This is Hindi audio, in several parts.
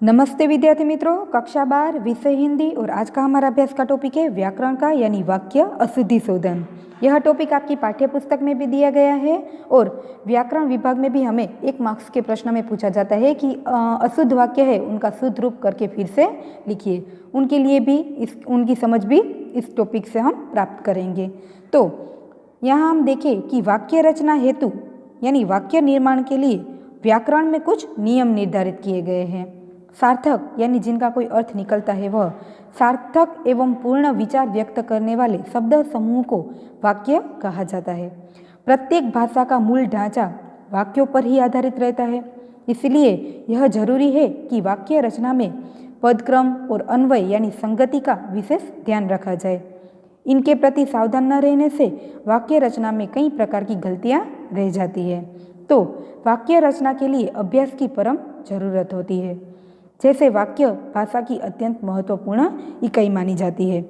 नमस्ते विद्यार्थी मित्रों, कक्षा 12 विषय हिंदी और आज का हमारा अभ्यास का टॉपिक है व्याकरण का यानी वाक्य अशुद्धि शोधन। यह टॉपिक आपकी पाठ्य पुस्तक में भी दिया गया है और व्याकरण विभाग में भी हमें 1 मार्क्स के प्रश्न में पूछा जाता है कि अशुद्ध वाक्य है उनका शुद्ध रूप करके फिर से लिखिए। उनके लिए भी उनकी समझ भी इस टॉपिक से हम प्राप्त करेंगे। तो यहाँ हम देखें कि वाक्य रचना हेतु यानी वाक्य निर्माण के लिए व्याकरण में कुछ नियम निर्धारित किए गए हैं। सार्थक यानी जिनका कोई अर्थ निकलता है वह सार्थक एवं पूर्ण विचार व्यक्त करने वाले शब्द समूह को वाक्य कहा जाता है। प्रत्येक भाषा का मूल ढांचा वाक्यों पर ही आधारित रहता है, इसलिए यह जरूरी है कि वाक्य रचना में पदक्रम और अन्वय यानी संगति का विशेष ध्यान रखा जाए। इनके प्रति सावधान न रहने से वाक्य रचना में कई प्रकार की गलतियां रह जाती है। तो वाक्य रचना के लिए अभ्यास की परम जरूरत होती है। जैसे वाक्य भाषा की अत्यंत महत्वपूर्ण इकाई मानी जाती है,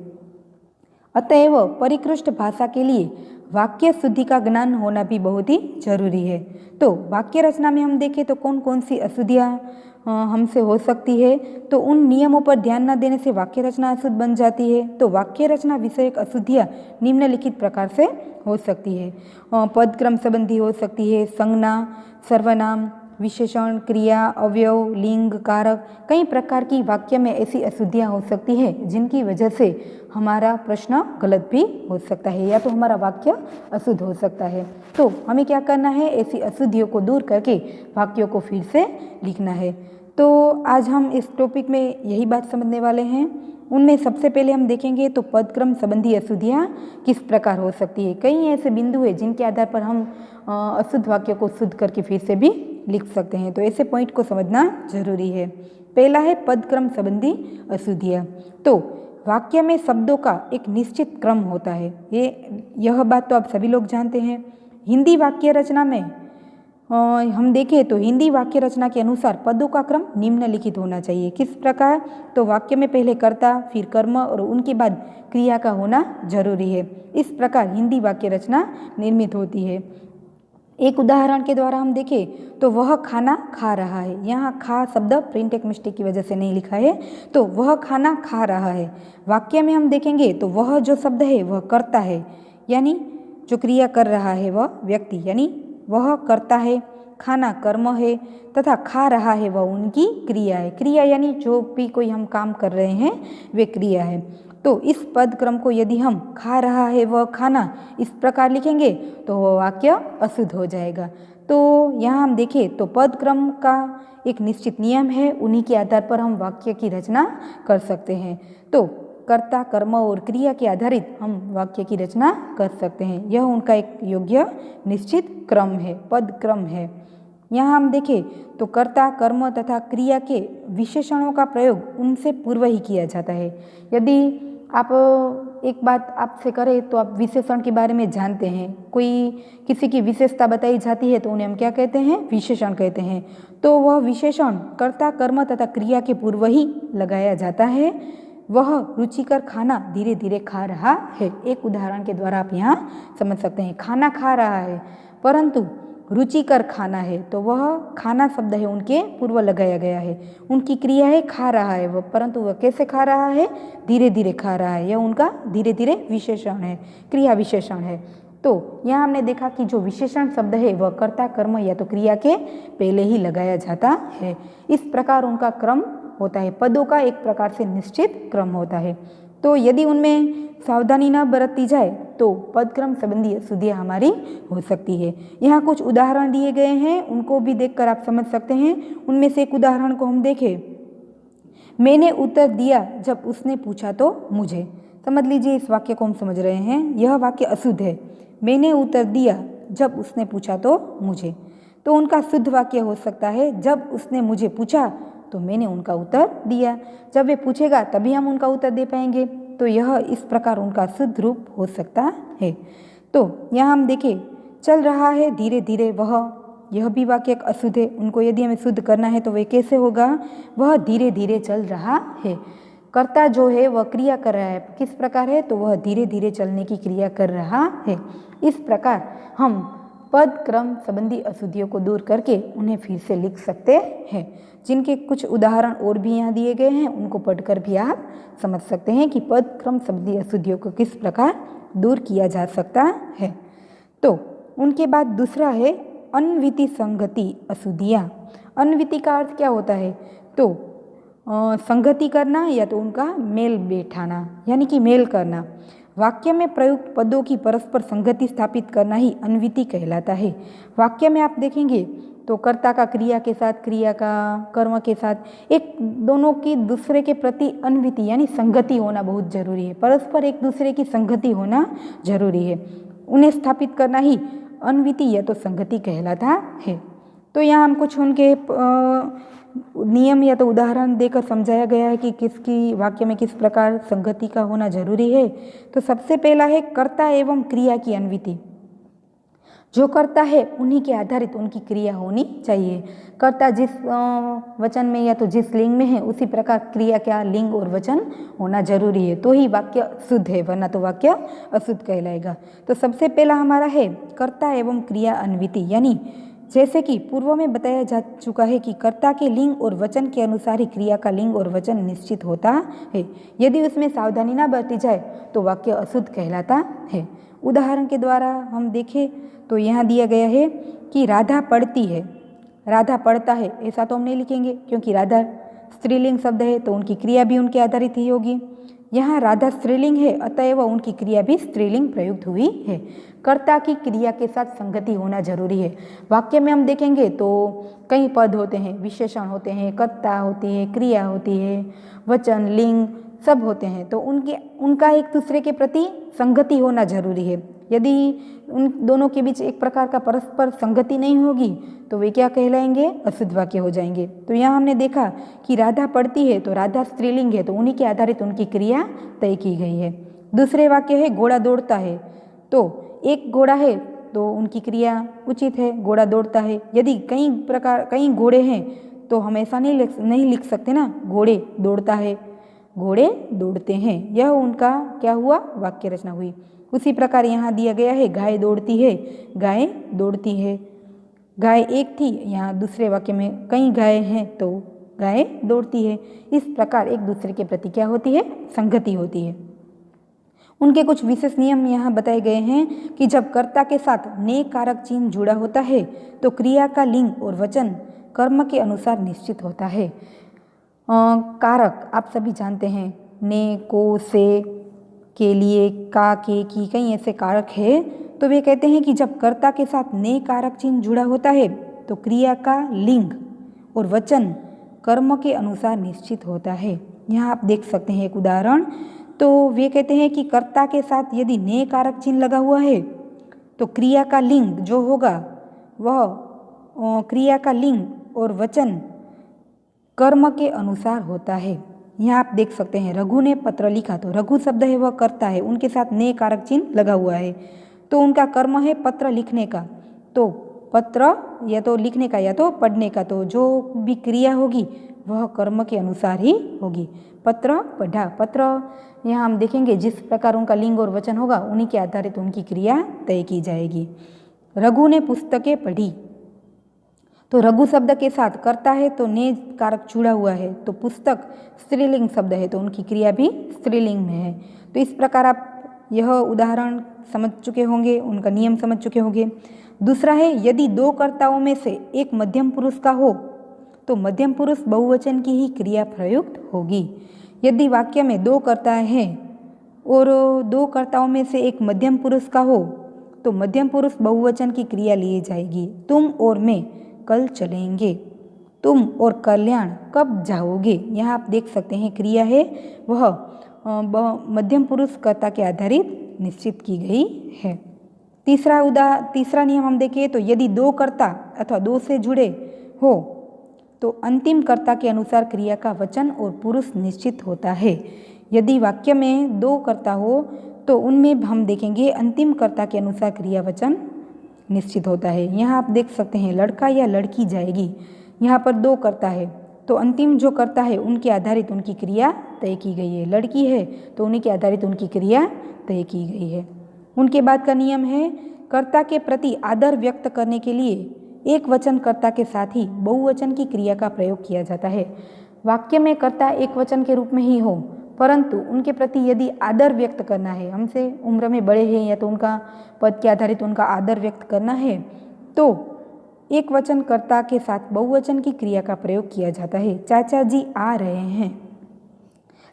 अतएव परिकृष्ट भाषा के लिए वाक्य शुद्धि का ज्ञान होना भी बहुत ही जरूरी है। तो वाक्य रचना में हम देखें तो कौन कौन सी अशुद्धियाँ हमसे हो सकती है, तो उन नियमों पर ध्यान न देने से वाक्य रचना अशुद्ध बन जाती है। तो वाक्य रचना विषयक अशुद्धियाँ निम्नलिखित प्रकार से हो सकती है। पदक्रम संबंधी हो सकती है, संज्ञा, सर्वनाम, विशेषण, क्रिया, अवयव, लिंग, कारक, कई प्रकार की वाक्य में ऐसी अशुद्धियाँ हो सकती है जिनकी वजह से हमारा प्रश्न गलत भी हो सकता है या तो हमारा वाक्य अशुद्ध हो सकता है। तो हमें क्या करना है, ऐसी अशुद्धियों को दूर करके वाक्यों को फिर से लिखना है। तो आज हम इस टॉपिक में यही बात समझने वाले हैं। उनमें सबसे पहले हम देखेंगे तो पदक्रम संबंधी अशुद्धियाँ किस प्रकार हो सकती है। कई ऐसे बिंदु है जिनके आधार पर हम अशुद्ध वाक्य को शुद्ध करके फिर से भी लिख सकते हैं। तो ऐसे पॉइंट को समझना जरूरी है। पहला है पदक्रम संबंधी अशुद्धियाँ। तो वाक्य में शब्दों का एक निश्चित क्रम होता है, यह बात तो आप सभी लोग जानते हैं। हिंदी वाक्य रचना में हम देखें तो हिंदी वाक्य रचना के अनुसार पदों का क्रम निम्नलिखित होना चाहिए। किस प्रकार, तो वाक्य में पहले कर्ता, फिर कर्म और उनके बाद क्रिया का होना जरूरी है। इस प्रकार हिंदी वाक्य रचना निर्मित होती है। एक उदाहरण के द्वारा हम देखें तो वह खाना खा रहा है। यहाँ खा शब्द प्रिंट एक मिस्टेक की वजह से नहीं लिखा है, तो वह खाना खा रहा है। वाक्य में हम देखेंगे तो वह जो शब्द है वह कर्ता है, यानी जो क्रिया कर रहा है वह व्यक्ति, यानी वह कर्ता है, खाना कर्म है तथा खा रहा है वह उनकी क्रिया है। क्रिया यानी जो भी कोई हम काम कर रहे हैं वे क्रिया है। तो इस पद क्रम को यदि हम खा रहा है वह खाना इस प्रकार लिखेंगे तो वह वाक्य अशुद्ध हो जाएगा। तो यहाँ हम देखें तो पद क्रम का एक निश्चित नियम है, उन्हीं के आधार पर हम वाक्य की रचना कर सकते हैं। तो कर्ता, कर्म और क्रिया के आधारित हम वाक्य की रचना कर सकते हैं। यह उनका एक योग्य निश्चित क्रम है, पद क्रम है। यहाँ हम देखें तो कर्ता, कर्म तथा क्रिया के विशेषणों का प्रयोग उनसे पूर्व ही किया जाता है। यदि आप एक बात आपसे करें तो आप विशेषण के बारे में जानते हैं, कोई किसी की विशेषता बताई जाती है तो उन्हें हम क्या कहते हैं, विशेषण कहते हैं। तो वह विशेषण कर्ता, कर्म तथा क्रिया के पूर्व ही लगाया जाता है। वह रुचिकर खाना धीरे धीरे खा रहा है। एक उदाहरण के द्वारा आप यहाँ समझ सकते हैं, खाना खा रहा है परंतु रुचिकर खाना है, तो वह खाना शब्द है उनके पूर्व लगाया गया है। उनकी क्रिया है खा रहा है वह, परंतु वह कैसे खा रहा है, धीरे धीरे खा रहा है। यह उनका धीरे धीरे विशेषण है, क्रिया विशेषण है। तो यहाँ हमने देखा कि जो विशेषण शब्द है वह कर्ता, कर्म या तो क्रिया के पहले ही लगाया जाता है। इस प्रकार उनका क्रम होता है, पदों का एक प्रकार से निश्चित क्रम होता है। तो यदि उनमें सावधानी न बरती जाए तो पदक्रम संबंधी अशुद्धियाँ हमारी हो सकती है। यहाँ कुछ उदाहरण दिए गए हैं, उनको भी देखकर आप समझ सकते हैं। उनमें से एक उदाहरण को हम देखें, मैंने उत्तर दिया जब उसने पूछा तो मुझे। समझ लीजिए इस वाक्य को हम समझ रहे हैं, यह वाक्य अशुद्ध है। मैंने उत्तर दिया जब उसने पूछा तो मुझे, तो उनका शुद्ध वाक्य हो सकता है जब उसने मुझे पूछा तो मैंने उनका उत्तर दिया। जब वे पूछेगा तभी हम उनका उत्तर दे पाएंगे, तो यह इस प्रकार उनका शुद्ध रूप हो सकता है। तो यहाँ हम देखें चल रहा है धीरे धीरे वह, यह भी वाक्य एक अशुद्ध है। उनको यदि हमें शुद्ध करना है तो वह कैसे होगा, वह धीरे धीरे चल रहा है। कर्ता जो है वह क्रिया कर रहा है, किस प्रकार है, तो वह धीरे धीरे चलने की क्रिया कर रहा है। इस प्रकार हम पद क्रम संबंधी अशुद्धियों को दूर करके उन्हें फिर से लिख सकते हैं। जिनके कुछ उदाहरण और भी यहाँ दिए गए हैं, उनको पढ़कर भी आप समझ सकते हैं कि पद क्रम संबंधी अशुद्धियों को किस प्रकार दूर किया जा सकता है। तो उनके बाद दूसरा है अन्विति संगति अशुद्धियाँ। अन्विति का अर्थ क्या होता है? तो संगति करना या तो उनका मेल बैठाना, यानी कि मेल करना। वाक्य में प्रयुक्त पदों की परस्पर संगति स्थापित करना ही अन्विति कहलाता है। वाक्य में आप देखेंगे तो कर्ता का क्रिया के साथ, क्रिया का कर्म के साथ एक दोनों की दूसरे के प्रति अन्विति यानी संगति होना बहुत जरूरी है। परस्पर एक दूसरे की संगति होना जरूरी है। उन्हें स्थापित करना ही अन्विति या तो संगति कहलाता है। तो यहाँ हम कुछ उनके नियम या तो उदाहरण देकर समझाया गया है कि किसकी वाक्य में किस प्रकार संगति का होना जरूरी है। तो सबसे पहला है कर्ता एवं क्रिया की अन्विति। जो कर्ता है उन्हीं के आधारित उनकी क्रिया होनी चाहिए। कर्ता जिस वचन में या तो जिस लिंग में है उसी प्रकार क्रिया का लिंग और वचन होना जरूरी है, तो ही वाक्य शुद्ध है, वरना तो वाक्य अशुद्ध कहलाएगा। तो सबसे पहला हमारा है कर्ता एवं क्रिया अन्विति, यानी जैसे कि पूर्व में बताया जा चुका है कि कर्ता के लिंग और वचन के अनुसार ही क्रिया का लिंग और वचन निश्चित होता है। यदि उसमें सावधानी ना बरती जाए तो वाक्य अशुद्ध कहलाता है। उदाहरण के द्वारा हम देखें तो यहाँ दिया गया है कि राधा पढ़ती है, राधा पढ़ता है, ऐसा तो हम नहीं लिखेंगे क्योंकि राधा स्त्रीलिंग शब्द है तो उनकी क्रिया भी उनके आधारित ही होगी। यहाँ राधा स्त्रीलिंग है, अतएव उनकी क्रिया भी स्त्रीलिंग प्रयुक्त हुई है। कर्ता की क्रिया के साथ संगति होना जरूरी है। वाक्य में हम देखेंगे तो कई पद होते हैं, विशेषण होते हैं, कर्ता होती है, क्रिया होती है, वचन, लिंग सब होते हैं, तो उनका एक दूसरे के प्रति संगति होना जरूरी है। यदि उन दोनों के बीच एक प्रकार का परस्पर संगति नहीं होगी तो वे क्या कहलाएंगे? अशुद्ध वाक्य हो जाएंगे। तो यहाँ हमने देखा कि राधा पढ़ती है तो राधा स्त्रीलिंग है, तो उन्हीं के आधारित उनकी क्रिया तय की गई है। दूसरे वाक्य है घोड़ा दौड़ता है, तो एक घोड़ा है तो उनकी क्रिया उचित है, घोड़ा दौड़ता है। यदि कई घोड़े हैं तो हम ऐसा नहीं लिख सकते ना, घोड़े दौड़ता है, घोड़े दौड़ते हैं, यह उनका क्या हुआ? वाक्य रचना हुई। उसी प्रकार यहाँ दिया गया है गाय दौड़ती है, गाय दौड़ती है। गाय एक थी, यहाँ दूसरे वाक्य में कई गाय हैं तो गाय दौड़ती है। इस प्रकार एक दूसरे के प्रति क्या होती है? संगति होती है। उनके कुछ विशेष नियम यहाँ बताए गए हैं कि जब कर्ता के साथ ने कारक चिन्ह जुड़ा होता है तो क्रिया का लिंग और वचन कर्म के अनुसार निश्चित होता है। कारक आप सभी जानते हैं, ने, को, से, के लिए, का, के, की, कई ऐसे कारक है। तो वे कहते हैं कि जब कर्ता के साथ ने कारक चिन्ह जुड़ा होता है तो क्रिया का लिंग और वचन कर्म के अनुसार निश्चित होता है। यहाँ आप देख सकते हैं एक उदाहरण। तो वे कहते हैं कि कर्ता के साथ यदि ने कारक चिन्ह लगा हुआ है तो क्रिया का लिंग जो होगा वह क्रिया का लिंग और वचन कर्म के अनुसार होता है। यहाँ आप देख सकते हैं रघु ने पत्र लिखा, तो रघु शब्द है वह कर्ता है, उनके साथ ने कारक चिन्ह लगा हुआ है, तो उनका कर्म है पत्र लिखने का। तो पत्र या तो लिखने का या तो पढ़ने का, तो जो भी क्रिया होगी वह कर्म के अनुसार ही होगी। पत्र पढ़ा, पत्र यहाँ हम देखेंगे जिस प्रकार उनका लिंग और वचन होगा उन्हीं के आधारित उनकी क्रिया तय की जाएगी। रघु ने पुस्तकें पढ़ी, तो रघु शब्द के साथ कर्ता है तो ने कारक जुड़ा हुआ है, तो पुस्तक स्त्रीलिंग शब्द है तो उनकी क्रिया भी स्त्रीलिंग में है। तो इस प्रकार आप यह उदाहरण समझ चुके होंगे, उनका नियम समझ चुके होंगे। दूसरा है यदि दो कर्ताओं में से एक मध्यम पुरुष का हो तो मध्यम पुरुष बहुवचन की ही क्रिया प्रयुक्त होगी। यदि वाक्य में दो कर्ता हैं और दो कर्ताओं में से एक मध्यम पुरुष का हो तो मध्यम पुरुष बहुवचन की क्रिया ली जाएगी। तुम और मैं कल चलेंगे, तुम और कल्याण कब जाओगे। यहाँ आप देख सकते हैं क्रिया है वह मध्यम पुरुष कर्ता के आधारित निश्चित की गई है। तीसरा नियम हम देखें तो यदि दो कर्ता अथवा दो से जुड़े हो तो अंतिम कर्ता के अनुसार क्रिया का वचन और पुरुष निश्चित होता है। यदि वाक्य में दो कर्ता हो तो उनमें हम देखेंगे अंतिम कर्ता के अनुसार क्रिया वचन निश्चित होता है। यहाँ आप देख सकते हैं लड़का या लड़की जाएगी, यहाँ पर दो कर्ता है तो अंतिम जो कर्ता है उनके आधारित उनकी क्रिया तय की गई है। लड़की है तो उन्हीं के आधारित उनकी क्रिया तय की गई है। उनके बाद का नियम है कर्ता के प्रति आदर व्यक्त करने के लिए एक वचन कर्ता के साथ ही बहुवचन की क्रिया का प्रयोग किया जाता है। वाक्य में कर्ता एक वचन के रूप में ही हो, परंतु उनके प्रति यदि आदर व्यक्त करना है, हमसे उम्र में बड़े हैं या तो उनका पद के आधारित उनका आदर व्यक्त करना है, तो एक वचन कर्ता के साथ बहुवचन की क्रिया का प्रयोग किया जाता है। चाचा जी आ रहे हैं।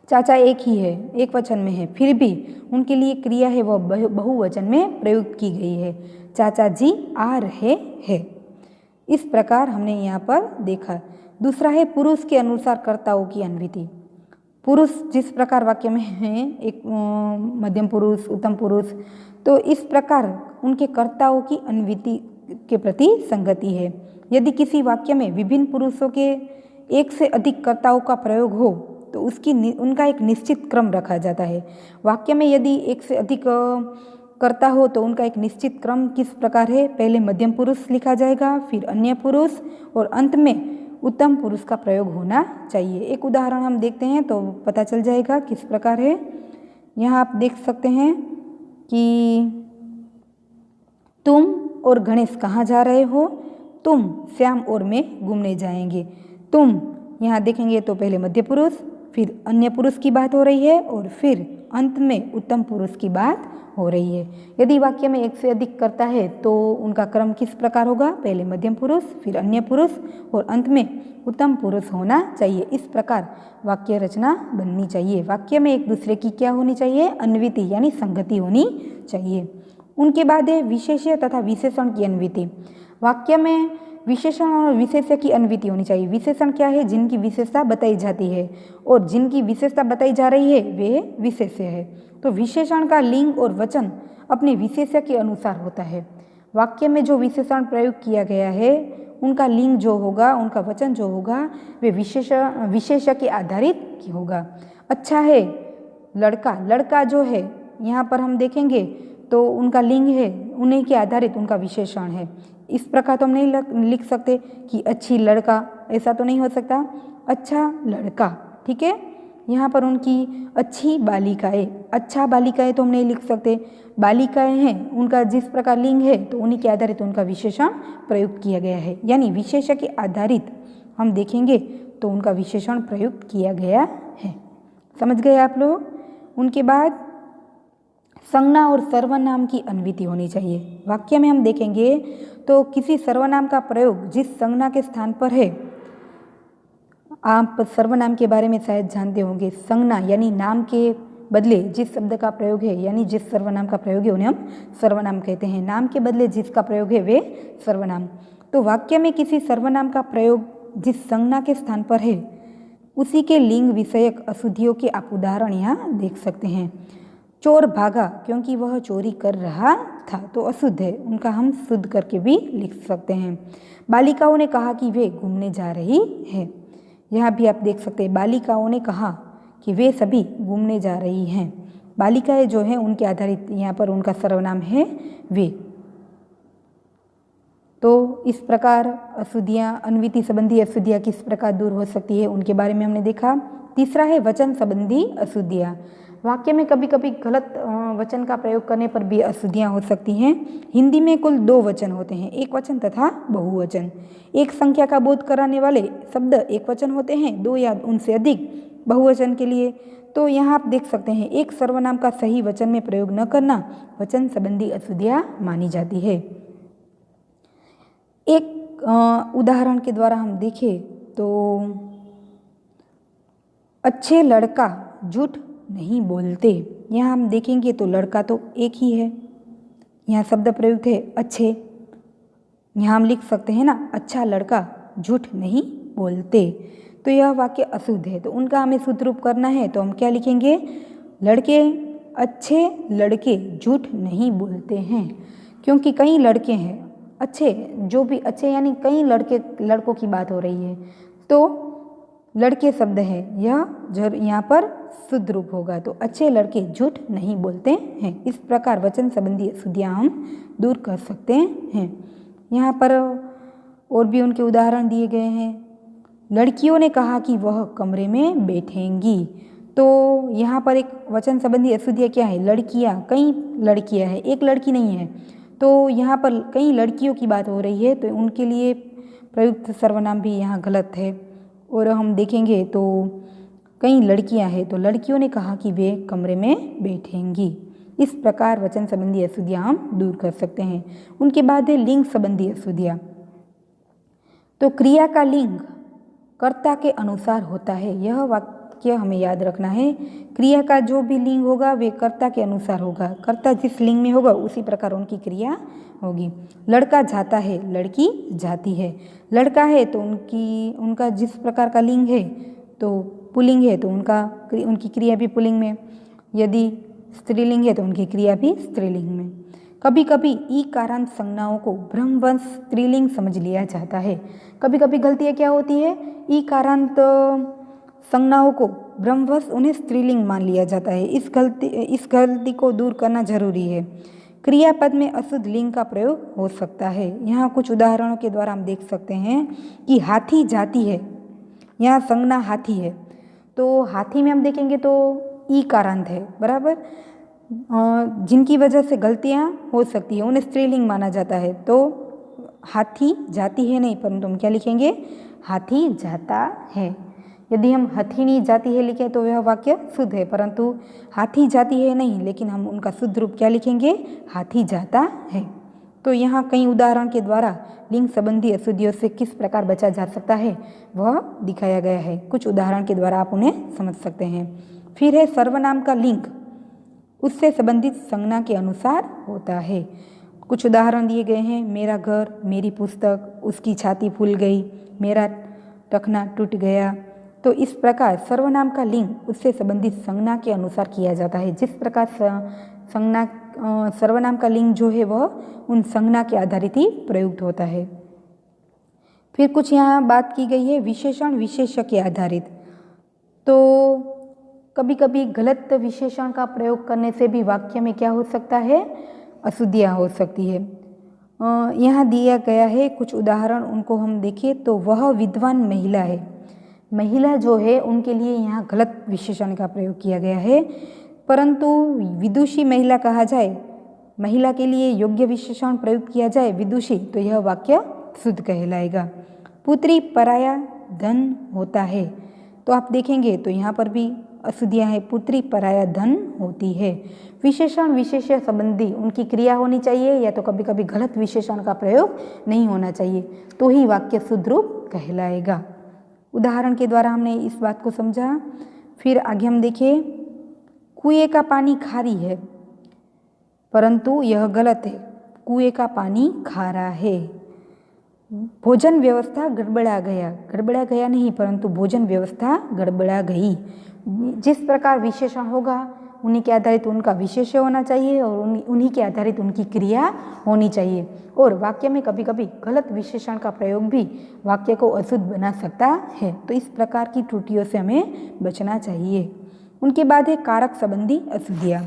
चाचा एक ही है, एक वचन में है, फिर भी उनके लिए क्रिया है वह बहुवचन में प्रयुक्त की गई है। चाचा जी आ रहे हैं। इस प्रकार हमने यहाँ पर देखा। दूसरा है पुरुष के अनुसार कर्ताओं की अन्विति। पुरुष जिस प्रकार वाक्य में है, एक मध्यम पुरुष, उत्तम पुरुष, तो इस प्रकार उनके कर्ताओं की अन्विति के प्रति संगति है। यदि किसी वाक्य में विभिन्न पुरुषों के एक से अधिक कर्ताओं का प्रयोग हो तो उनका एक निश्चित क्रम रखा जाता है। वाक्य में यदि एक से अधिक कर्ता हो तो उनका एक निश्चित क्रम किस प्रकार है? पहले मध्यम पुरुष लिखा जाएगा, फिर अन्य पुरुष और अंत में उत्तम पुरुष का प्रयोग होना चाहिए। एक उदाहरण हम देखते हैं तो पता चल जाएगा किस प्रकार है। यहाँ आप देख सकते हैं कि तुम और गणेश कहाँ जा रहे हो? तुम श्याम और मैं घूमने जाएंगे। तुम यहाँ देखेंगे तो पहले मध्य पुरुष, फिर अन्य पुरुष की बात हो रही है और फिर अंत में उत्तम पुरुष की बात हो रही है। यदि वाक्य में एक से अधिक कर्ता है तो उनका क्रम किस प्रकार होगा? पहले मध्यम पुरुष, फिर अन्य पुरुष और अंत में उत्तम पुरुष होना चाहिए। इस प्रकार वाक्य रचना बननी चाहिए। वाक्य में एक दूसरे की क्या होनी चाहिए? अन्विति यानी संगति होनी चाहिए। उनके बाद है विशेष्य तथा विशेषण की अन्विति। वाक्य में विशेषण और विशेष्य की अन्विति होनी चाहिए। विशेषण क्या है? जिनकी विशेषता बताई जाती है, और जिनकी विशेषता बताई जा रही है वे विशेष्य है। तो विशेषण का लिंग और वचन अपने विशेष्य के अनुसार होता है। वाक्य में जो विशेषण प्रयोग किया गया है उनका लिंग जो होगा, उनका वचन जो होगा, वे विशेष्य के आधारित होगा। अच्छा है लड़का, लड़का जो है यहाँ पर हम देखेंगे तो उनका लिंग है, उन्हीं के आधारित उनका विशेषण है। इस प्रकार तो हम नहीं लिख सकते कि अच्छी लड़का, ऐसा तो नहीं हो सकता। अच्छा लड़का, ठीक है। यहाँ पर उनकी अच्छी बालिकाएं, अच्छा बालिकाएं तो हम नहीं लिख सकते। बालिकाएं हैं, उनका जिस प्रकार लिंग है तो उन्हीं के आधारित उनका विशेषण प्रयुक्त किया गया है। यानी विशेष्य के आधारित हम देखेंगे तो उनका विशेषण प्रयुक्त किया गया है। समझ गए आप लोग? उनके बाद संज्ञा और सर्वनाम की अन्विति होनी चाहिए। वाक्य में हम देखेंगे तो किसी सर्वनाम का प्रयोग जिस संज्ञा के स्थान पर है, आप सर्वनाम के बारे में शायद जानते होंगे। संज्ञा यानी नाम के बदले जिस शब्द का प्रयोग है, यानी जिस सर्वनाम का प्रयोग है उन्हें हम सर्वनाम कहते हैं। नाम के बदले जिसका प्रयोग है वे सर्वनाम। तो वाक्य में किसी सर्वनाम का प्रयोग जिस संज्ञा के स्थान पर है उसी के लिंग विषयक अशुद्धियों के आप उदाहरण यहाँ देख सकते हैं। चोर भागा क्योंकि वह चोरी कर रहा था, तो अशुद्ध है, उनका हम शुद्ध करके भी लिख सकते हैं। बालिकाओं ने कहा कि वे घूमने जा रही है। यहाँ भी आप देख सकते हैं, बालिकाओं ने कहा कि वे सभी घूमने जा रही हैं। बालिकाएं जो हैं उनके आधारित यहाँ पर उनका सर्वनाम है वे। तो इस प्रकार अशुद्धियाँ, अन्विति संबंधी अशुद्धियाँ किस प्रकार दूर हो सकती है उनके बारे में हमने देखा। तीसरा है वचन संबंधी अशुद्धियाँ। वाक्य में कभी कभी गलत वचन का प्रयोग करने पर भी अशुद्धियाँ हो सकती हैं। हिंदी में कुल 2 वचन होते हैं, एक वचन तथा बहुवचन। एक संख्या का बोध कराने वाले शब्द एक वचन होते हैं, 2 या उनसे अधिक बहुवचन के लिए। तो यहाँ आप देख सकते हैं, एक सर्वनाम का सही वचन में प्रयोग न करना वचन संबंधी अशुद्धियाँ मानी जाती है। एक उदाहरण के द्वारा हम देखें तो अच्छे लड़का झूठ नहीं बोलते। यहाँ हम देखेंगे तो लड़का तो एक ही है, यहाँ शब्द प्रयुक्त है अच्छे। यहाँ हम लिख सकते हैं ना, अच्छा लड़का झूठ नहीं बोलते। तो यह वाक्य अशुद्ध है, तो उनका हमें शुद्ध रूप करना है तो हम क्या लिखेंगे? लड़के, अच्छे लड़के झूठ नहीं बोलते हैं। क्योंकि कई लड़के हैं अच्छे, जो भी अच्छे यानी कई लड़कों की बात हो रही है, तो लड़के शब्द है, यह यहाँ पर शुद्ध रूप होगा। तो अच्छे लड़के झूठ नहीं बोलते हैं। इस प्रकार वचन संबंधी अशुद्धियाँ हम दूर कर सकते हैं। यहाँ पर और भी उनके उदाहरण दिए गए हैं। लड़कियों ने कहा कि वह कमरे में बैठेंगी। तो यहाँ पर एक वचन संबंधी अशुद्धियाँ क्या है? लड़कियाँ, कई लड़कियाँ हैं, एक लड़की नहीं है। तो यहाँ पर कई लड़कियों की बात हो रही है, तो उनके लिए प्रयुक्त सर्वनाम भी यहाँ गलत है। और हम देखेंगे तो कई लड़कियाँ हैं, तो लड़कियों ने कहा कि वे कमरे में बैठेंगी। इस प्रकार वचन संबंधी अशुद्धियाँ हम दूर कर सकते हैं। उनके बाद है लिंग संबंधी अशुद्धियाँ। तो क्रिया का लिंग कर्ता के अनुसार होता है, यह वाक्य हमें याद रखना है। क्रिया का जो भी लिंग होगा वे कर्ता के अनुसार होगा, कर्ता जिस लिंग में होगा उसी प्रकार उनकी क्रिया होगी। लड़का जाता है, लड़की जाती है। लड़का है तो उनका जिस प्रकार का लिंग है तो पुल्लिंग है तो उनकी क्रिया भी पुल्लिंग में, यदि स्त्रीलिंग है तो उनकी क्रिया भी स्त्रीलिंग में। कभी कभी ई कारांत संज्ञाओं को ब्रह्मवंश स्त्रीलिंग समझ लिया जाता है। कभी कभी गलतियाँ क्या होती है, ई कारांत संज्ञाओं को ब्रह्मवश उन्हें स्त्रीलिंग मान लिया जाता है। इस गलती को दूर करना जरूरी है। क्रियापद में अशुद्ध लिंग का प्रयोग हो सकता है। यहाँ कुछ उदाहरणों के द्वारा हम देख सकते हैं कि हाथी जाती है, यहाँ संज्ञा हाथी है, तो हाथी में हम देखेंगे तो ई कारांत है, बराबर, जिनकी वजह से गलतियाँ हो सकती है, उन्हें स्त्रीलिंग माना जाता है। तो हाथी जाती है नहीं, परंतु हम क्या लिखेंगे, हाथी जाता है। यदि हम हथिनी जाती है लिखें तो वह वाक्य शुद्ध है, परंतु हाथी जाती है नहीं, लेकिन हम उनका शुद्ध रूप क्या लिखेंगे, हाथी जाता है। तो यहाँ कई उदाहरण के द्वारा लिंग संबंधी अशुद्धियों से किस प्रकार बचा जा सकता है वह दिखाया गया है। कुछ उदाहरण के द्वारा आप उन्हें समझ सकते हैं। फिर है सर्वनाम का लिंग उससे संबंधित संज्ञा के अनुसार होता है। कुछ उदाहरण दिए गए हैं, मेरा घर, मेरी पुस्तक, उसकी छाती फूल गई, मेरा टखना टूट गया। तो इस प्रकार सर्वनाम का लिंग उससे संबंधित संज्ञा के अनुसार किया जाता है। जिस प्रकार सर्वनाम का लिंग जो है वह उन संज्ञा के आधारित ही प्रयुक्त होता है। फिर कुछ यहाँ बात की गई है विशेषण विशेष्य के आधारित। तो कभी कभी गलत विशेषण का प्रयोग करने से भी वाक्य में क्या हो सकता है, अशुद्धियाँ हो सकती है। यहाँ दिया गया है कुछ उदाहरण, उनको हम देखें तो वह विद्वान महिला है। महिला जो है उनके लिए यहाँ गलत विशेषण का प्रयोग किया गया है, परंतु विदुषी महिला कहा जाए, महिला के लिए योग्य विशेषण प्रयुक्त किया जाए विदुषी, तो यह वाक्य शुद्ध कहलाएगा। पुत्री पराया धन होता है, तो आप देखेंगे तो यहाँ पर भी अशुद्धियाँ है, पुत्री पराया धन होती है। विशेषण विशेष्य संबंधी उनकी क्रिया होनी चाहिए, या तो कभी कभी गलत विशेषण का प्रयोग नहीं होना चाहिए, तो ही वाक्य शुद्ध रूप कहलाएगा। उदाहरण के द्वारा हमने इस बात को समझा। फिर आगे हम देखें, कुएं का पानी खारी है, परंतु यह गलत है, कुएं का पानी खारा है। भोजन व्यवस्था गड़बड़ा गया नहीं, परंतु भोजन व्यवस्था गड़बड़ा गई। जिस प्रकार विशेषण होगा उन्हीं के आधारित उनका विशेष्य होना चाहिए और उन्हीं के आधारित उनकी क्रिया होनी चाहिए। और वाक्य में कभी कभी गलत विशेषण का प्रयोग भी वाक्य को अशुद्ध बना सकता है, तो इस प्रकार की त्रुटियों से हमें बचना चाहिए। उनके बाद है कारक संबंधी अशुद्धियाँ।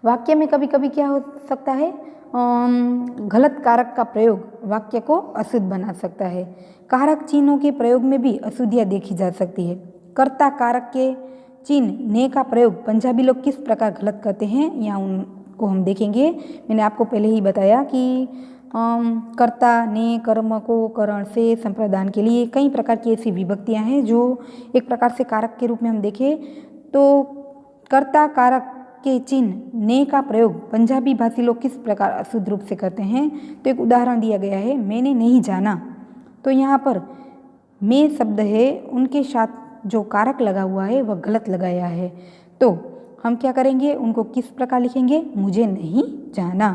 वाक्य में कभी कभी क्या हो सकता है, गलत कारक का प्रयोग वाक्य को अशुद्ध बना सकता है। कारक चिन्हों के प्रयोग में भी अशुद्धियाँ देखी जा सकती है। कर्ता कारक के चिन्ह ने का प्रयोग पंजाबी लोग किस प्रकार गलत करते हैं, यहाँ उनको हम देखेंगे। मैंने आपको पहले ही बताया कि कर्ता ने कर्म को करण से संप्रदान के लिए कई प्रकार की ऐसी विभक्तियाँ हैं जो एक प्रकार से कारक के रूप में हम देखें तो कर्ता कारक के चिन्ह ने का प्रयोग पंजाबी भाषी लोग किस प्रकार अशुद्ध रूप से करते हैं। तो एक उदाहरण दिया गया है, मैंने नहीं जाना, तो यहाँ पर मैं शब्द है, उनके साथ जो कारक लगा हुआ है वह गलत लगाया है, तो हम क्या करेंगे, उनको किस प्रकार लिखेंगे, मुझे नहीं जाना।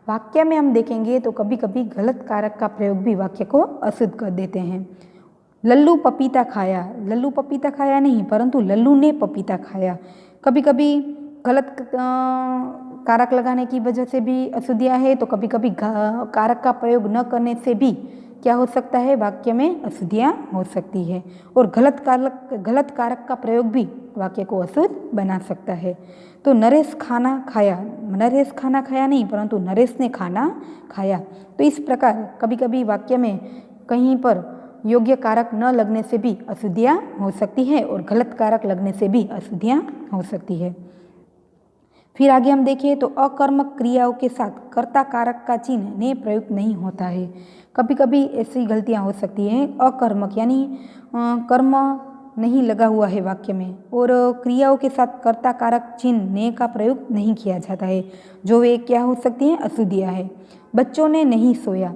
वाक्य में हम देखेंगे तो कभी कभी गलत कारक का प्रयोग भी वाक्य को अशुद्ध कर देते हैं। लल्लू पपीता खाया नहीं, परंतु लल्लू ने पपीता खाया। कभी कभी गलत कारक लगाने की वजह से भी अशुद्धियाँ है, तो कभी कभी कारक का प्रयोग न करने से भी क्या हो सकता है, वाक्य में अशुद्धियाँ हो सकती है। और गलत कारक का प्रयोग भी वाक्य को अशुद्ध बना सकता है। तो नरेश खाना खाया नहीं, परंतु नरेश ने खाना खाया। तो इस प्रकार कभी कभी वाक्य में कहीं पर योग्य कारक न लगने से भी अशुद्धियाँ हो सकती है और गलत कारक लगने से भी अशुद्धियाँ हो सकती है। फिर आगे हम देखें तो अकर्मक क्रियाओं के साथ कर्ता कारक का चिन्ह ने प्रयुक्त नहीं होता है। कभी कभी ऐसी गलतियां हो सकती हैं। अकर्मक यानी कर्म नहीं लगा हुआ है वाक्य में, और क्रियाओं के साथ कर्ता कारक चिन्ह ने का प्रयोग नहीं किया जाता है। जो वे क्या हो सकती हैं? अशुद्धियाँ है। बच्चों ने नहीं सोया,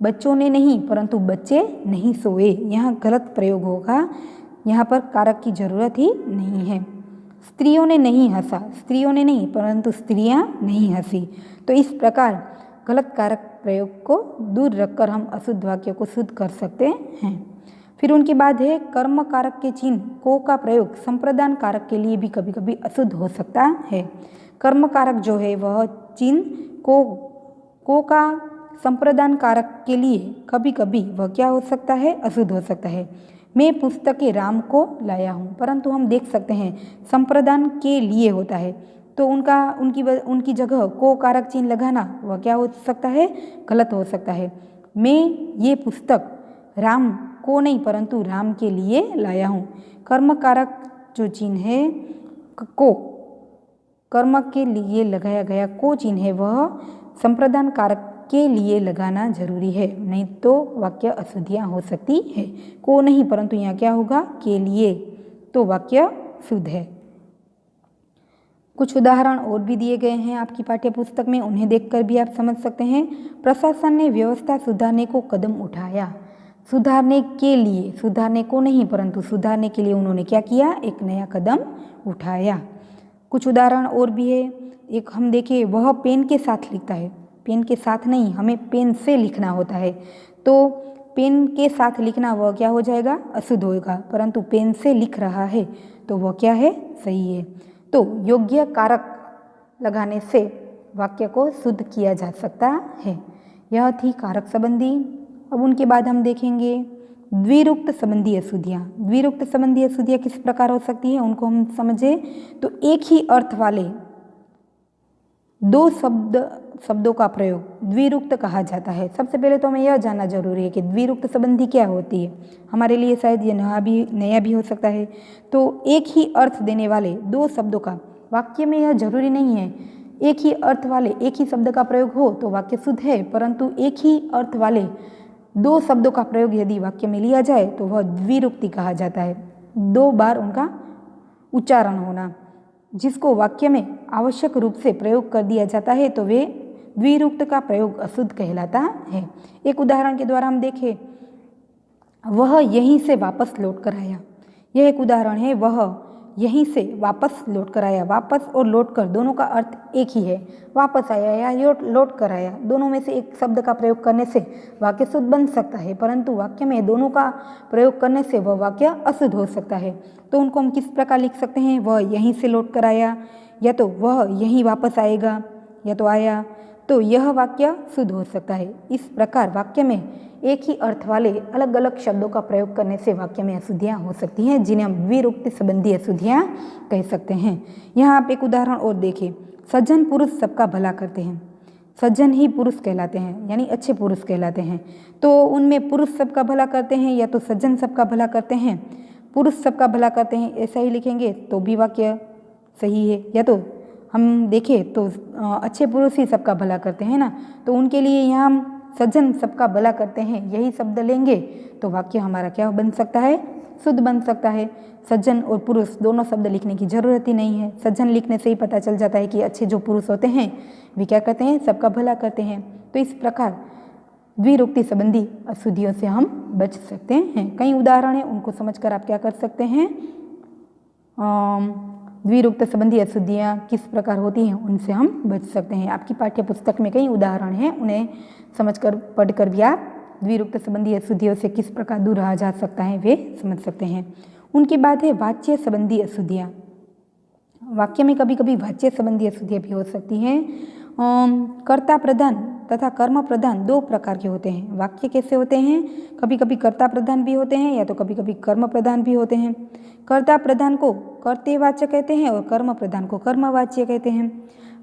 बच्चों ने नहीं परंतु बच्चे नहीं सोए, यहाँ गलत प्रयोग होगा। यहाँ पर कारक की जरूरत ही नहीं है। स्त्रियों ने नहीं हंसा, स्त्रियों ने नहीं परंतु स्त्रियां नहीं हंसी। तो इस प्रकार गलत कारक प्रयोग को दूर रखकर हम अशुद्ध वाक्य को शुद्ध कर सकते हैं। फिर उनके बाद है कर्म कारक के चिन्ह को का प्रयोग संप्रदान कारक के लिए भी कभी कभी अशुद्ध हो सकता है। कर्म कारक जो है वह चिन्ह को का संप्रदान कारक के लिए कभी कभी वह क्या हो सकता है? अशुद्ध हो सकता है। मैं पुस्तकें राम को लाया हूँ, परंतु हम देख सकते हैं संप्रदान के लिए होता है, तो उनकी जगह को कारक चिन्ह लगाना वह क्या हो सकता है? गलत हो सकता है। मैं ये पुस्तक राम को नहीं परंतु राम के लिए लाया हूँ। कर्म कारक जो चिन्ह है को, कर्म के लिए लगाया गया को चिन्ह है वह संप्रदान कारक के लिए लगाना जरूरी है, नहीं तो वाक्य अशुद्धियाँ हो सकती है। को नहीं परंतु यहाँ क्या होगा? के लिए, तो वाक्य शुद्ध है। कुछ उदाहरण और भी दिए गए हैं आपकी पाठ्य पुस्तक में, उन्हें देखकर भी आप समझ सकते हैं। प्रशासन ने व्यवस्था सुधारने को कदम उठाया। सुधारने के लिए, सुधारने को नहीं परंतु सुधारने के लिए उन्होंने क्या किया? एक नया कदम उठाया। कुछ उदाहरण और भी है। एक हम देखें, वह पेन के साथ लिखता है। पेन के साथ नहीं, हमें पेन से लिखना होता है, तो पेन के साथ लिखना वह क्या हो जाएगा? अशुद्ध होगा, परंतु पेन से लिख रहा है तो वह क्या है? सही है। तो योग्य कारक लगाने से वाक्य को शुद्ध किया जा सकता है। यह थी कारक संबंधी। अब उनके बाद हम देखेंगे द्विरुक्त संबंधी अशुद्धियाँ। द्विरुक्त संबंधी अशुद्धियाँ किस प्रकार हो सकती है उनको हम समझे तो एक ही अर्थ वाले दो शब्दों का प्रयोग द्विरुक्त कहा जाता है। सबसे पहले तो हमें यह जानना जरूरी है कि द्विरुक्त संबंधी क्या होती है। हमारे लिए शायद ये नया भी हो सकता है। तो एक ही अर्थ देने वाले दो शब्दों का, वाक्य में यह जरूरी नहीं है एक ही अर्थ वाले एक ही शब्द का प्रयोग हो तो वाक्य शुद्ध है, परंतु एक ही अर्थ वाले दो शब्दों का प्रयोग यदि वाक्य में लिया जाए तो वह द्विरुक्ति कहा जाता है। दो बार उनका उच्चारण होना, जिसको वाक्य में आवश्यक रूप से प्रयोग कर दिया जाता है तो वे द्विरुक्त का प्रयोग अशुद्ध कहलाता है। एक उदाहरण के द्वारा हम देखें, वह यहीं से वापस लौट कर आया। यह एक उदाहरण है, वह यहीं से वापस लौट कर आया। वापस और लौट कर दोनों का अर्थ एक ही है। वापस आया या लौट कर आया, दोनों में से एक शब्द का प्रयोग करने से वाक्य शुद्ध बन सकता है, परंतु वाक्य में दोनों का प्रयोग करने से वह वाक्य अशुद्ध हो सकता है। तो उनको हम किस प्रकार लिख सकते हैं? वह यहीं से लौट कर आया, या तो वह यहीं वापस आएगा, या तो आया, तो यह वाक्य शुद्ध हो सकता है। इस प्रकार वाक्य में एक ही अर्थ वाले अलग अलग शब्दों का प्रयोग करने से वाक्य में अशुद्धियाँ हो सकती हैं, जिन्हें हम द्विरुक्ति संबंधी अशुद्धियाँ कह सकते हैं। यहाँ आप एक उदाहरण और देखें, सज्जन पुरुष सबका भला करते हैं। सज्जन ही पुरुष कहलाते हैं, यानी अच्छे पुरुष कहलाते हैं। तो उनमें पुरुष सबका भला करते हैं या तो सज्जन सबका भला करते हैं, पुरुष सबका भला करते हैं, ऐसा ही लिखेंगे तो भी वाक्य सही है। या तो हम देखें तो अच्छे पुरुष ही सबका भला करते हैं ना, तो उनके लिए यहाँ हम सज्जन सबका भला करते हैं यही शब्द लेंगे तो वाक्य हमारा क्या बन सकता है? शुद्ध बन सकता है। सज्जन और पुरुष दोनों शब्द लिखने की जरूरत ही नहीं है। सज्जन लिखने से ही पता चल जाता है कि अच्छे जो पुरुष होते हैं वे क्या करते हैं? सबका भला करते हैं। तो इस प्रकार द्विरुक्ति संबंधी अशुद्धियों से हम बच सकते हैं। कई उदाहरण हैं, उनको समझकर आप क्या कर सकते हैं? द्विरुक्त संबंधी अशुद्धियाँ किस प्रकार होती हैं उनसे हम बच सकते हैं। आपकी पाठ्य पुस्तक में कई उदाहरण हैं, उन्हें समझकर पढ़कर भी आप द्विरुक्त संबंधी अशुद्धियों से किस प्रकार दूर रहा जा सकता है वे समझ सकते हैं। उनके बाद है वाच्य संबंधी अशुद्धियाँ। वाक्य में कभी कभी वाच्य संबंधी अशुद्धियाँ भी हो सकती हैं। कर्ता प्रधान तथा कर्म प्रधान दो प्रकार के होते हैं। वाक्य कैसे होते हैं? कभी कभी कर्ता प्रधान भी होते हैं या तो कभी कभी कर्म प्रधान भी होते हैं। कर्ता प्रधान को कर्तवाच्य कहते हैं और कर्म प्रधान को कर्मवाच्य कहते हैं।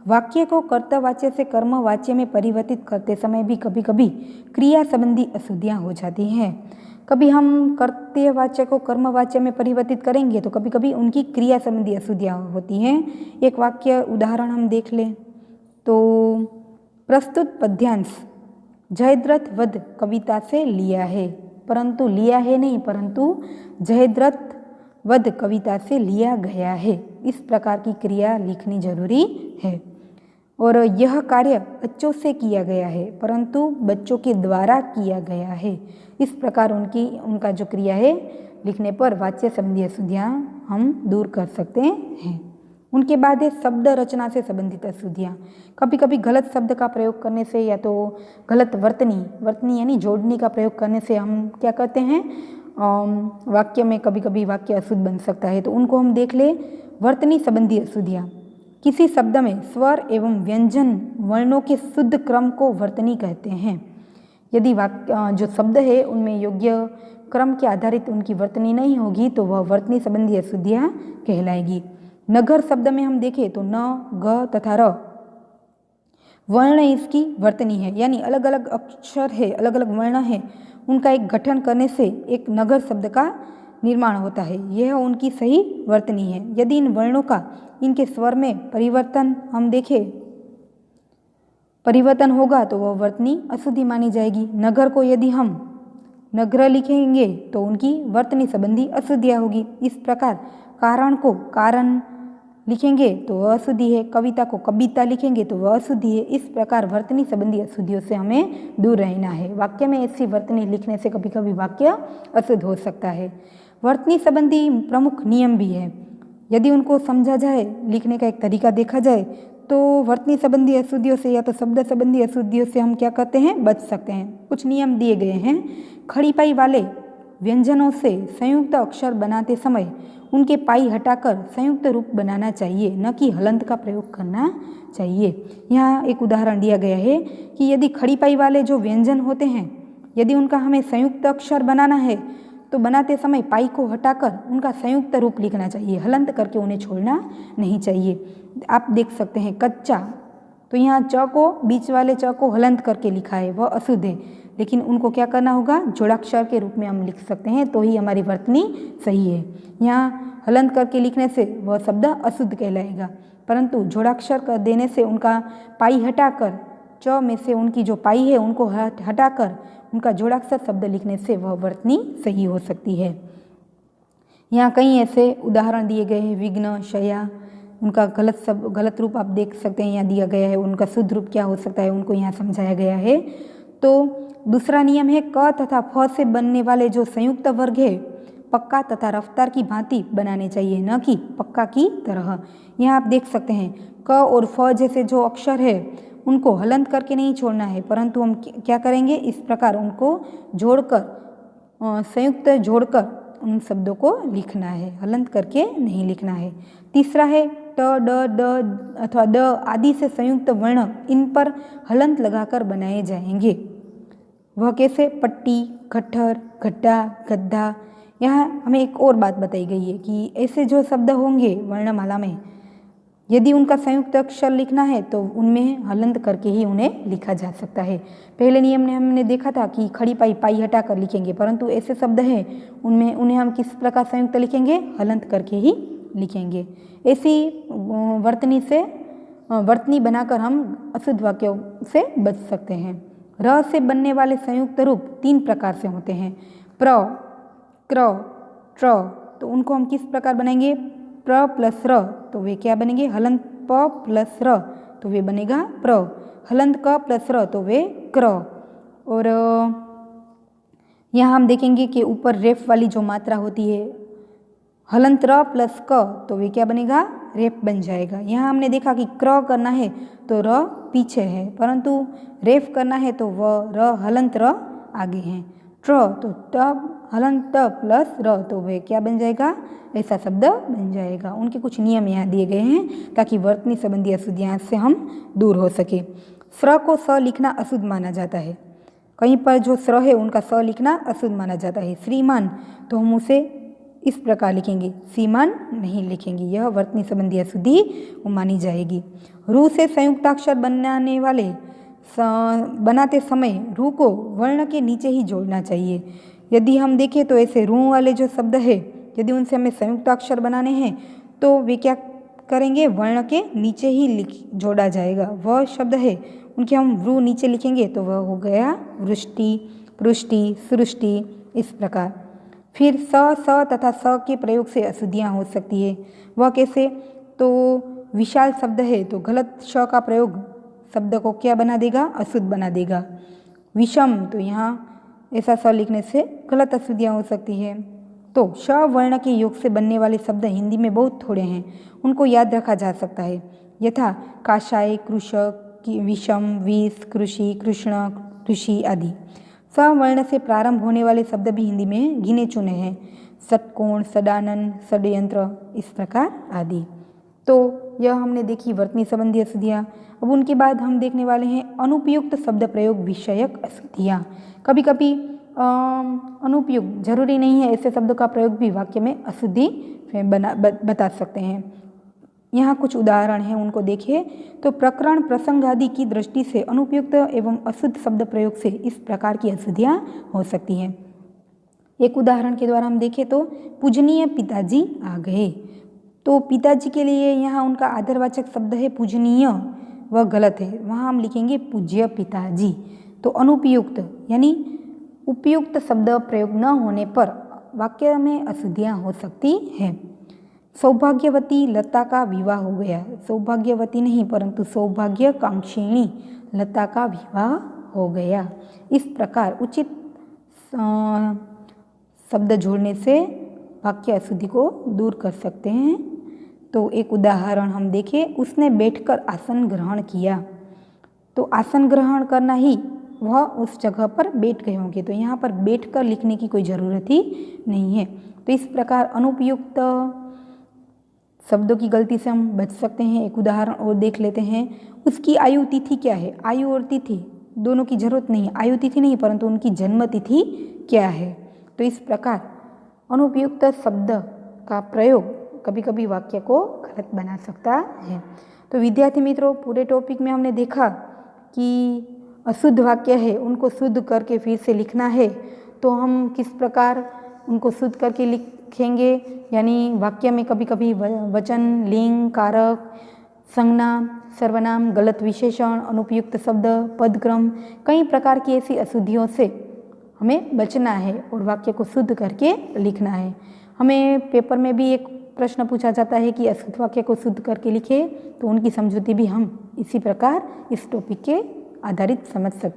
वाक्य को कर्तवाच्य से कर्मवाच्य में परिवर्तित करते समय भी कभी कभी क्रिया संबंधी अशुद्धियाँ हो जाती हैं। कभी हम कर्तव्यवाच्य को कर्मवाच्य में परिवर्तित करेंगे तो कभी कभी उनकी क्रिया संबंधी अशुद्धियाँ होती हैं। एक वाक्य उदाहरण हम देख लें तो प्रस्तुत पद्यांश जयद्रथ वध कविता से लिया है, परंतु लिया है नहीं, परंतु जयद्रथ वध कविता से लिया गया है। इस प्रकार की क्रिया लिखनी जरूरी है। और यह कार्य बच्चों से किया गया है, परंतु बच्चों के द्वारा किया गया है। इस प्रकार उनका जो क्रिया है लिखने पर वाच्य संबंधी अशुद्धियाँ हम दूर कर सकते हैं। उनके बाद है शब्द रचना से संबंधित अशुद्धियाँ। कभी कभी गलत शब्द का प्रयोग करने से या तो गलत वर्तनी यानी जोड़नी का प्रयोग करने से हम क्या करते हैं, वाक्य में कभी कभी वाक्य अशुद्ध बन सकता है। तो उनको हम देख ले। वर्तनी संबंधी अशुद्धियाँ, किसी शब्द में स्वर एवं व्यंजन वर्णों के शुद्ध क्रम को वर्तनी कहते हैं। यदि वाक्य जो शब्द है उनमें योग्य क्रम के आधारित उनकी वर्तनी नहीं होगी तो वह वर्तनी संबंधी अशुद्धियाँ कहलाएगी। नगर शब्द में हम देखें तो न, ग तथा र वर्ण इसकी वर्तनी है, यानी अलग अलग अक्षर है, अलग अलग वर्ण है, उनका एक गठन करने से एक नगर शब्द का निर्माण होता है। यह उनकी सही वर्तनी है। यदि इन वर्णों का इनके स्वर में परिवर्तन हम देखें परिवर्तन होगा तो वह वर्तनी अशुद्धि मानी जाएगी। नगर को यदि हम नगर लिखेंगे तो उनकी वर्तनी संबंधी अशुद्धियाँ होगी। इस प्रकार कारण को कारण लिखेंगे तो वह अशुद्धि है, कविता को कविता लिखेंगे तो वह अशुद्धि है। इस प्रकार वर्तनी संबंधी अशुद्धियों से हमें दूर रहना है। वाक्य में ऐसी वर्तनी लिखने से कभी कभी वाक्य अशुद्ध हो सकता है। वर्तनी संबंधी प्रमुख नियम भी है। यदि उनको समझा जाए, लिखने का एक तरीका देखा जाए तो वर्तनी संबंधी अशुद्धियों से या तो शब्द संबंधी अशुद्धियों से हम क्या करते हैं, बच सकते हैं। कुछ नियम दिए गए हैं। खड़ी पाई वाले व्यंजनों से संयुक्त अक्षर बनाते समय उनके पाई हटाकर संयुक्त रूप बनाना चाहिए, न कि हलंत का प्रयोग करना चाहिए। यहाँ एक उदाहरण दिया गया है कि यदि खड़ी पाई वाले जो व्यंजन होते हैं, यदि उनका हमें संयुक्त अक्षर बनाना है तो बनाते समय पाई को हटाकर उनका संयुक्त रूप लिखना चाहिए, हलंत करके उन्हें छोड़ना नहीं चाहिए। आप देख सकते हैं कच्चा, तो यहाँ च को बीच वाले च को हलंत करके लिखा है, वह अशुद्ध है, लेकिन उनको क्या करना होगा, जोड़ाक्षर के रूप में हम लिख सकते हैं, तो ही हमारी वर्तनी सही है। यहाँ हलंत करके लिखने से वह शब्द अशुद्ध कहलाएगा, परंतु जोड़ाक्षर कर देने से उनका पाई हटाकर च में से उनकी जो पाई है उनको हटाकर उनका जोड़ाक्षर शब्द लिखने से वह वर्तनी सही हो सकती है। यहाँ कई ऐसे उदाहरण दिए गए हैं। विघ्न, शया, उनका गलत रूप आप देख सकते हैं यहाँ दिया गया है। उनका शुद्ध रूप क्या हो सकता है उनको यहाँ समझाया गया है। तो दूसरा नियम है क तथा फ से बनने वाले जो संयुक्त वर्ग है पक्का तथा रफ्तार की भांति बनाने चाहिए, न कि पक्का की तरह। यहाँ आप देख सकते हैं क और फ जैसे जो अक्षर है उनको हलंत करके नहीं छोड़ना है, परंतु हम क्या करेंगे, इस प्रकार उनको जोड़कर संयुक्त जोड़कर उन शब्दों को लिखना है, हलंत करके नहीं लिखना है। तीसरा है ट, ड, ड अथवा द आदि से संयुक्त वर्ण इन पर हलंत लगाकर बनाए जाएंगे। वह कैसे, पट्टी, गट्ठर, गड्ढा, गद्दा। यहाँ हमें एक और बात बताई गई है कि ऐसे जो शब्द होंगे वर्णमाला में, यदि उनका संयुक्त अक्षर लिखना है तो उनमें हलंत करके ही उन्हें लिखा जा सकता है। पहले नियम में हमने देखा था कि खड़ी पाई पाई हटा कर लिखेंगे, परंतु ऐसे शब्द हैं उन्हें हम किस प्रकार संयुक्त लिखेंगे, हलंत करके ही लिखेंगे। ऐसी वर्तनी बनाकर हम अशुद्ध वाक्यों से बच सकते हैं। र से बनने वाले संयुक्त रूप 3 प्रकार से होते हैं, प्र, क्र, ट्र। तो उनको हम किस प्रकार बनाएंगे, प्र प्लस र तो वे क्या बनेंगे, हलंत प प्लस र तो वे बनेगा प्र, हलंत क प्लस र तो वे क्र। और यहाँ हम देखेंगे कि ऊपर रेफ वाली जो मात्रा होती है हलंत र प्लस क तो वे क्या बनेगा, रेफ बन जाएगा। यहाँ हमने देखा कि क्र करना है तो र पीछे है, परंतु रेफ करना है तो वह र हलंत र आगे है। ट्र तो ट हलंत ट प्लस र तो वह क्या बन जाएगा, ऐसा शब्द बन जाएगा। उनके कुछ नियम यहाँ दिए गए हैं ताकि वर्तनी संबंधी अशुद्धियाँ से हम दूर हो सके। स्र को स लिखना अशुद्ध माना जाता है। कहीं पर जो स्र है उनका स लिखना अशुद्ध माना जाता है। श्रीमान तो हम उसे इस प्रकार लिखेंगे, सीमन नहीं लिखेंगे। यह वर्तनी संबंधी अशुद्धि मानी जाएगी। रू से संयुक्ताक्षर बनाते समय रू को वर्ण के नीचे ही जोड़ना चाहिए। यदि हम देखें तो ऐसे रू वाले जो शब्द है, यदि उनसे हमें संयुक्ताक्षर बनाने हैं तो वे क्या करेंगे, वर्ण के नीचे ही जोड़ा जाएगा। वह शब्द है उनके हम रू नीचे लिखेंगे तो वह हो गया वृष्टि, पृष्टि, सृष्टि, इस प्रकार। फिर स तथा स के प्रयोग से अशुद्धियाँ हो सकती है। वह कैसे, तो विशाल शब्द है तो गलत श का प्रयोग शब्द को क्या बना देगा, अशुद्ध बना देगा। विषम, तो यहाँ ऐसा स लिखने से गलत अशुद्धियाँ हो सकती है। तो श वर्ण के योग से बनने वाले शब्द हिंदी में बहुत थोड़े हैं, उनको याद रखा जा सकता है। यथा काशाय, कृषक, विषम, विष, कृषि, कृष्ण, कृषि आदि। स वर्ण से प्रारंभ होने वाले शब्द भी हिंदी में गिने चुने हैं। षटकोण, षडानन, षड्यंत्र, इस प्रकार आदि। तो यह हमने देखी वर्तनी संबंधी अशुद्धियाँ। अब उनके बाद हम देखने वाले हैं अनुपयुक्त शब्द प्रयोग विषयक अशुद्धियाँ। कभी कभी अनुपयुक्त, जरूरी नहीं है ऐसे शब्दों का प्रयोग भी वाक्य में अशुद्धि बता सकते हैं। यहाँ कुछ उदाहरण हैं, उनको देखिए। तो प्रकरण, प्रसंग आदि की दृष्टि से अनुपयुक्त एवं अशुद्ध शब्द प्रयोग से इस प्रकार की अशुद्धियाँ हो सकती हैं। एक उदाहरण के द्वारा हम देखें तो पूजनीय पिताजी आ गए। तो पिताजी के लिए यहाँ उनका आदरवाचक शब्द है पूजनीय, वह गलत है, वहाँ हम लिखेंगे पूज्य पिताजी। तो अनुपयुक्त यानी उपयुक्त शब्द प्रयोग न होने पर वाक्य में अशुद्धियाँ हो सकती हैं। सौभाग्यवती लता का विवाह हो गया। सौभाग्यवती नहीं परंतु सौभाग्यकांक्षिणी लता का विवाह हो गया। इस प्रकार उचित शब्द जोड़ने से वाक्य अशुद्धि को दूर कर सकते हैं। तो एक उदाहरण हम देखें, उसने बैठकर आसन ग्रहण किया। तो आसन ग्रहण करना ही वह उस जगह पर बैठ गए होंगे, तो यहाँ पर बैठकर लिखने की कोई ज़रूरत ही नहीं है। तो इस प्रकार अनुपयुक्त शब्दों की गलती से हम बच सकते हैं। एक उदाहरण और देख लेते हैं। उसकी आयु तिथि क्या है। आयु और तिथि दोनों की जरूरत नहीं है, आयु तिथि नहीं परंतु उनकी जन्म तिथि क्या है। तो इस प्रकार अनुपयुक्त शब्द का प्रयोग कभी कभी वाक्य को गलत बना सकता है। तो विद्यार्थी मित्रों, पूरे टॉपिक में हमने देखा कि अशुद्ध वाक्य है उनको शुद्ध करके फिर से लिखना है। तो हम किस प्रकार उनको शुद्ध करके लिखेंगे, यानी वाक्य में कभी कभी वचन, लिंग, कारक, संज्ञा, सर्वनाम, गलत विशेषण, अनुपयुक्त शब्द, पदक्रम, कई प्रकार की ऐसी अशुद्धियों से हमें बचना है और वाक्य को शुद्ध करके लिखना है। हमें पेपर में भी एक प्रश्न पूछा जाता है कि अशुद्ध वाक्य को शुद्ध करके लिखे, तो उनकी समझौती भी हम इसी प्रकार इस टॉपिक के आधारित समझ सकते हैं।